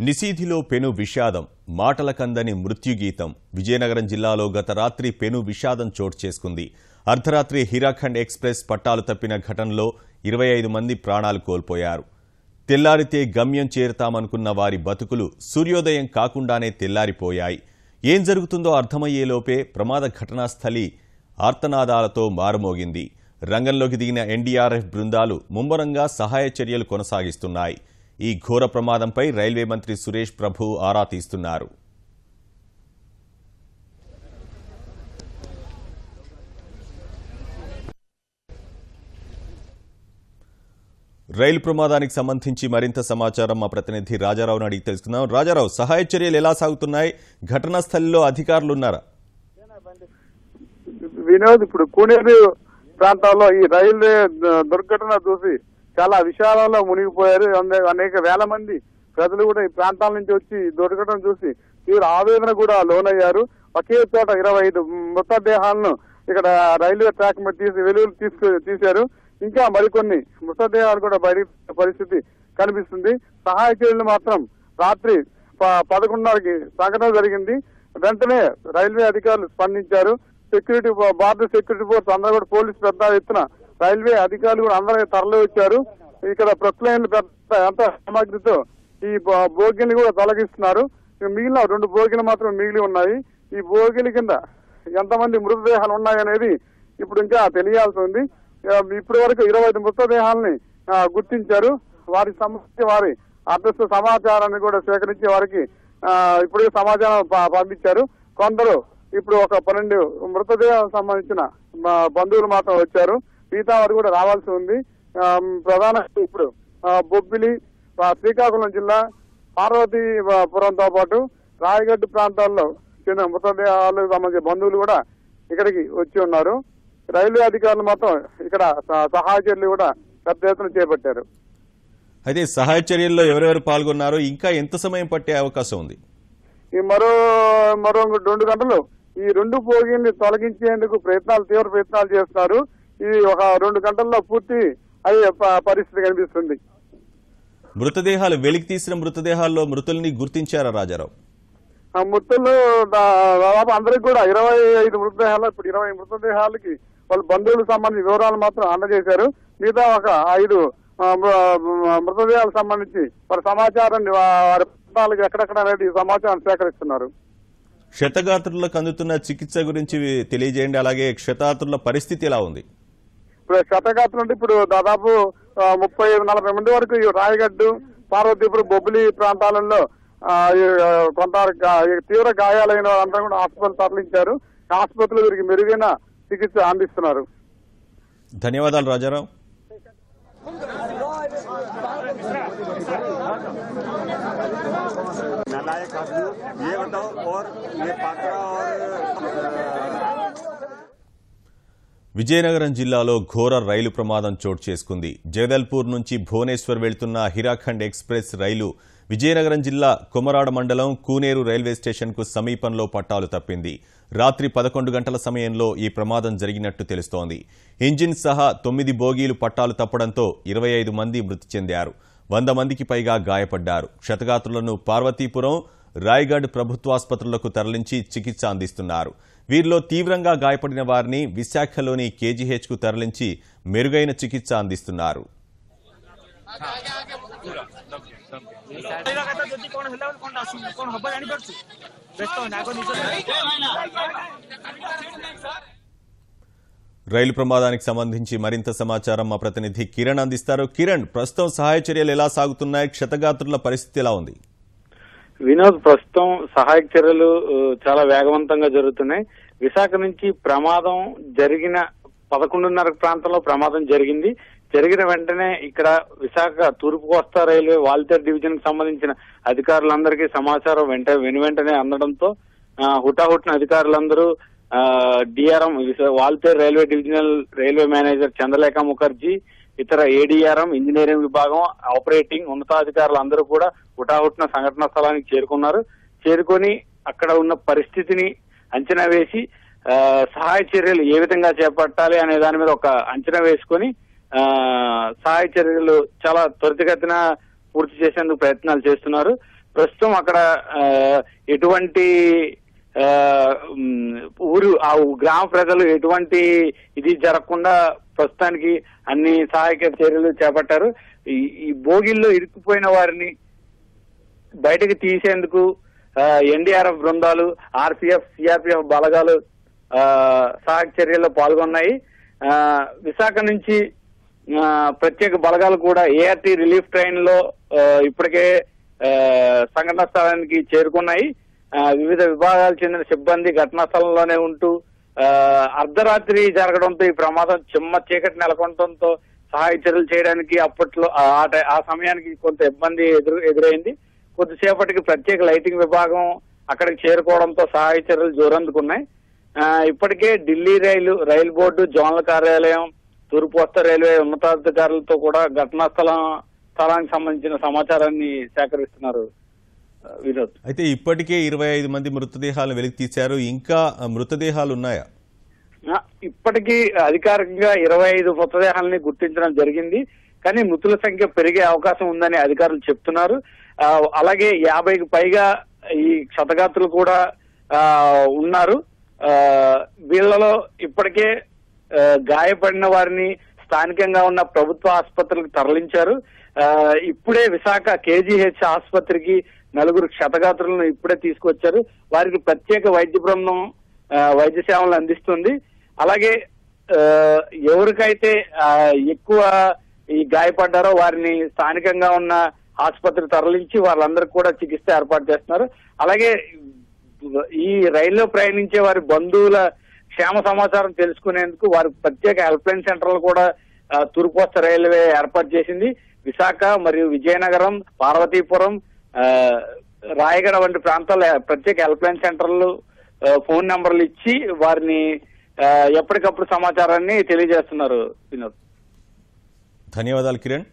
నిశీధిలో పెను విషాదం, మాటల కందని మృత్యుగీతం. విజయనగరం జిల్లాలో గత రాత్రి పెను విషాదం చోటు చేసుకుంది. అర్ధరాత్రి హీరాఖండ్ ఎక్స్ప్రెస్ పట్టాలు తప్పిన ఘటనలో 25 మంది ప్రాణాలు కోల్పోయారు. తెల్లారితే గమ్యం చేరుతామనుకున్న వారి బతుకులు సూర్యోదయం కాకుండానే తెల్లారిపోయాయి. ఏం జరుగుతుందో అర్థమయ్యేలోపే ప్రమాద ఘటనాస్థలి ఆర్తనాదాలతో మారుమోగింది. రంగంలోకి దిగిన ఎన్డీఆర్ఎఫ్ బృందాలు ముమ్మరంగా సహాయ చర్యలు కొనసాగిస్తున్నాయి. ఈ ఘోర ప్రమాదంపై రైల్వే మంత్రి సురేష్ ప్రభు ఆరా తీస్తున్నారు. రైలు ప్రమాదానికి సంబంధించి మరింత సమాచారం మా ప్రతినిధి రాజారావును అడిగి తెలుసుకుందాం. రాజారావు, సహాయ చర్యలు ఎలా సాగుతున్నాయి? ఘటనా స్థలిలో అధికారులు ఉన్నారా? వినోద్, ఇప్పుడు కూనేరు ప్రాంతాల్లో ఈ రైల్వే దుర్ఘటన చూసి చాలా విషాదాల్లో మునిగిపోయారు. అనేక వేల మంది ప్రజలు కూడా ఈ ప్రాంతాల నుంచి వచ్చి దుర్ఘటన చూసి తీవ్ర ఆవేదన కూడా లోనయ్యారు. ఒకే చోట 25 మృతదేహాలను ఇక్కడ రైల్వే ట్రాక్ మీద తీశారు. ఇంకా మరికొన్ని మృతదేహాలు కూడా బయట పరిస్థితి కనిపిస్తుంది. సహాయ చర్యలు మాత్రం రాత్రి 11:30కి సంఘటన జరిగింది. వెంటనే రైల్వే అధికారులు స్పందించారు. భారత సెక్యూరిటీ ఫోర్స్ అందరూ కూడా పోలీసు పెద్ద ఎత్తున రైల్వే అధికారులు కూడా అందరూ తరలి వచ్చారు. ఇక్కడ ప్రొక్లైన్లు పెద్ద సామాగ్రితో ఈ బోగిని కూడా తొలగిస్తున్నారు. మిగిలిన 2 బోగిలు మాత్రం మిగిలి ఉన్నాయి. ఈ బోగిల కింద ఎంతమంది మృతదేహాలు ఉన్నాయనేది ఇప్పుడు ఇంకా తెలియాల్సి ఉంది. ఇప్పటి వరకు 25 మృతదేహాలని గుర్తించారు. వారికి సంబంధించి వారి అడ్రస్ సమాచారాన్ని కూడా సేకరించి వారికి ఇప్పటికే సమాచారం పంపించారు. కొందరు ఇప్పుడు ఒక 12 మృతదేహాలకు సంబంధించిన బంధువులు మాత్రం వచ్చారు. మిగతా వారు కూడా రావాల్సి ఉంది. ప్రధానంగా ఇప్పుడు బొబ్బిలి, శ్రీకాకుళం జిల్లా, పార్వతీపురంతో పాటు రాయగడ్డ ప్రాంతాల్లో చిన్న మృతదేహాలకు సంబంధించిన బంధువులు కూడా ఇక్కడికి వచ్చి ఉన్నారు. రైల్వే అధికారులు మాత్రం ఇక్కడ సహాయ చర్యలు కూడా పెద్ద ఎత్తున చేపట్టారు. అయితే సహాయ చర్యల్లో ఎవరెవరు పాల్గొన్నారు? ఇంకా ఎంత సమయం పట్టే అవకాశం ఉంది? ఈ మరో 2 గంటలు ఈ 2 బోగీల్ని తొలగించేందుకు తీవ్ర ప్రయత్నాలు చేస్తున్నారు. ఇది ఒక 2 గంటల్లో పూర్తి అయ్యే పరిస్థితి కనిపిస్తుంది. మృతదేహాలు వెలికి తీసిన మృతదేహాల్లో మృతుల్ని గుర్తించారా రాజారావు? మృతులు దాదాపు అందరికి కూడా 25 మృతదేహాలు, ఇప్పుడు 20 మృతదేహాలకి వాళ్ళ బంధువులకు సంబంధించిన వివరాలు మాత్రం అందజేశారు. మిగతా ఒక 5 మృతదేహాలకు సంబంధించి వారి సమాచారాన్ని వారి ప్రాంతాలకు ఎక్కడెక్కడ అనేది సమాచారం సేకరిస్తున్నారు. క్షతగాత్రులకు అందుతున్న చికిత్స గురించి తెలియజేయండి. అలాగే క్షతగాత్రుల పరిస్థితి ఎలా ఉంది? ఇప్పుడు క్షతగాత్రులు అంటే ఇప్పుడు దాదాపు 30-40 మంది వరకు రాయగడ్డు, పార్వతీపురం, బొబ్బిలి ప్రాంతాలలో కొంత తీవ్ర గాయాలైన వారంతా కూడా ఆసుపత్రి తరలించారు. ఆసుపత్రులు వీరికి మెరుగైన చికిత్స అందిస్తున్నారు. ధన్యవాదాలు రాజారావు. విజయనగరం జిల్లాలో ఘోర రైలు ప్రమాదం చోటు చేసుకుంది. జగదల్పూర్ నుంచి భువనేశ్వర్ వెళ్తున్న హీరాఖండ్ ఎక్స్ప్రెస్ రైలు విజయనగరం జిల్లా కొమరాడ మండలం కూనేరు రైల్వే స్టేషన్కు సమీపంలో పట్టాలు తప్పింది. రాత్రి 11 గంటల సమయంలో ఈ ప్రమాదం జరిగినట్టు తెలుస్తోంది. ఇంజిన్ సహా 9 బోగీలు పట్టాలు తప్పడంతో 25 మంది మృతి చెందారు. 100 మందికి పైగా గాయపడ్డారు. క్షతగాత్రులను పార్వతీపురం, రాయగఢ్ ప్రభుత్వాసుపత్రులకు తరలించి చికిత్స అందిస్తున్నారు. వీరిలో తీవ్రంగా గాయపడిన వారిని విశాఖలోని కేజీహెచ్కు తరలించి మెరుగైన చికిత్స అందిస్తున్నారు. రైలు ప్రమాదానికి సంబంధించి మరింత సమాచారం మా ప్రతినిధి కిరణ్ అందిస్తారు. కిరణ్, ప్రస్తుతం సహాయ చర్యలు ఎలా సాగుతున్నాయి? క్షతగాత్రుల పరిస్థితి ఎలా ఉంది? వినోద్, ప్రస్తుతం సహాయక చర్యలు చాలా వేగవంతంగా జరుగుతున్నాయి. విశాఖ నుంచి ప్రమాదం జరిగిన 11:30 ప్రాంతంలో ప్రమాదం జరిగిన వెంటనే ఇక్కడ విశాఖ తూర్పు కోస్తా రైల్వే వాల్తేరు డివిజన్ కి సంబంధించిన అధికారులందరికీ సమాచారం వెంటనే అందడంతో హుటాహుటిన అధికారులందరూ DRM Waltair railway divisional railway manager Chandralekha Mukherjee, ఇతర ఏడీఆర్ఎం, ఇంజనీరింగ్ విభాగం, ఆపరేటింగ్ ఉన్నతాధికారులు అందరూ కూడా హుటాహుటిన సంఘటనా స్థలానికి చేరుకొని అక్కడ ఉన్న పరిస్థితిని అంచనా వేసి సహాయ చర్యలు ఏ విధంగా చేపట్టాలి అనే దాని మీద ఒక అంచనా వేసుకొని సహాయ చర్యలు చాలా త్వరితగతిన పూర్తి చేసేందుకు ప్రయత్నాలు చేస్తున్నారు. ప్రస్తుతం అక్కడ ఎటువంటి ఆ గ్రామ ప్రజలు ఎటువంటి ఇది జరగకుండా ప్రస్తుతానికి అన్ని సహాయక చర్యలు చేపట్టారు. ఈ బోగిల్లో ఇరుక్కుపోయిన వారిని బయటకు తీసేందుకు ఎన్డీఆర్ఎఫ్ బృందాలు, ఆర్పీఎఫ్, సిఆర్పీఎఫ్ బలగాలు సహాయక చర్యల్లో పాల్గొన్నాయి. విశాఖ నుంచి ప్రత్యేక బలగాలు కూడా ఏఆర్టీ రిలీఫ్ ట్రైన్ లో ఇప్పటికే సంఘటనా స్థలానికి చేరుకున్నాయి. వివిధ విభాగాలకు చెందిన సిబ్బంది ఘటనా స్థలంలోనే ఉంటూ అర్ధరాత్రి జరగడంతో ఈ ప్రమాదం చిమ్మ చీకటి నెలకొనడంతో సహాయ చర్యలు చేయడానికి అప్పట్లో ఆ సమయానికి కొంత ఇబ్బంది ఎదురైంది. కొద్దిసేపటికి ప్రత్యేక లైటింగ్ విభాగం అక్కడికి చేరుకోవడంతో సహాయ చర్యలు జోరందుకున్నాయి. ఇప్పటికే ఢిల్లీ రైలు బోర్డు, జోనల్ కార్యాలయం, తూర్పు కోస్తా రైల్వే ఉన్నతాధికారులతో కూడా ఘటనా స్థలానికి సంబంధించిన సమాచారాన్ని సేకరిస్తున్నారు వినోద్. అయితే ఇప్పటికే 25 మంది మృతదేహాలను వెలికి తీశారు. ఇంకా మృతదేహాలు ఉన్నాయా? ఇప్పటికీ అధికారికంగా 25 మృతదేహాలని గుర్తించడం జరిగింది. కానీ మృతుల సంఖ్య పెరిగే అవకాశం ఉందని అధికారులు చెప్తున్నారు. అలాగే 50కి పైగా ఈ క్షతగాత్రులు కూడా ఉన్నారు. వీళ్లలో ఇప్పటికే గాయపడిన వారిని స్థానికంగా ఉన్న ప్రభుత్వ ఆసుపత్రులకు తరలించారు. ఇప్పుడే విశాఖ కేజీహెచ్ ఆసుపత్రికి 4 క్షతగాత్రులను ఇప్పుడే తీసుకొచ్చారు. వారికి ప్రత్యేక వైద్య బృందం వైద్య సేవలు అందిస్తుంది. అలాగే ఎవరికైతే ఎక్కువ ఈ గాయపడ్డారో వారిని స్థానికంగా ఉన్న ఆసుపత్రికి తరలించి వాళ్ళందరికీ కూడా చికిత్స ఏర్పాటు చేస్తున్నారు. అలాగే ఈ రైల్లో ప్రయాణించే వారి బంధువుల క్షేమ సమాచారం తెలుసుకునేందుకు వారి ప్రత్యేక హెల్ప్ లైన్ సెంటర్లు కూడా తూర్పు కోస్తా రైల్వే ఏర్పాటు చేసింది. విశాఖ మరియు విజయనగరం, పార్వతీపురం, రాయగడ వంటి ప్రాంతాల్లో ప్రత్యేక హెల్ప్ లైన్ సెంటర్లు ఫోన్ నెంబర్లు ఇచ్చి వారిని ఎప్పటికప్పుడు సమాచారాన్ని తెలియజేస్తున్నారు వినోద్. ధన్యవాదాలు కిరణ్.